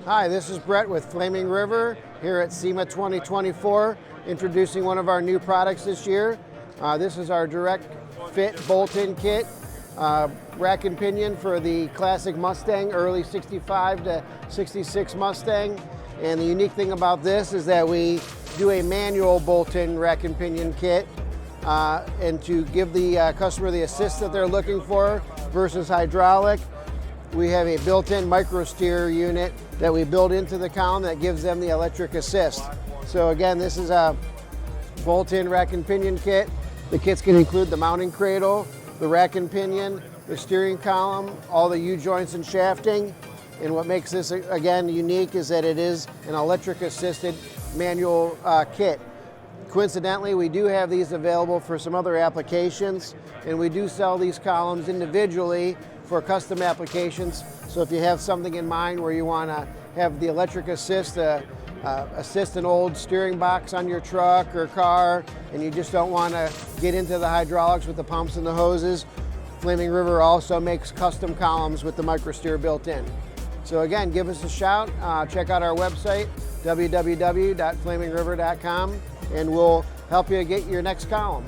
Hi, this is Brett with Flaming River here at SEMA 2024, introducing one of our new products this year. This is our direct fit bolt-in kit, rack and pinion for the classic Mustang, early 65 to 66 Mustang. And the unique thing about this is that we do a manual bolt-in rack and pinion kit, and to give the customer the assist that they're looking for versus hydraulic, we have a built-in Microsteer unit that we build into the column that gives them the electric assist. So again, this is a bolt-in rack and pinion kit. The kits can include the mounting cradle, the rack and pinion, the steering column, all the U-joints and shafting. And what makes this, again, unique is that it is an electric-assisted manual kit. Coincidentally, we do have these available for some other applications, and we do sell these columns individually for custom applications. So if you have something in mind where you want to have the electric assist, assist an old steering box on your truck or car, and you just don't want to get into the hydraulics with the pumps and the hoses, Flaming River also makes custom columns with the Microsteer built in. So again, give us a shout, check out our website, www.flamingriver.com, and we'll help you get your next column.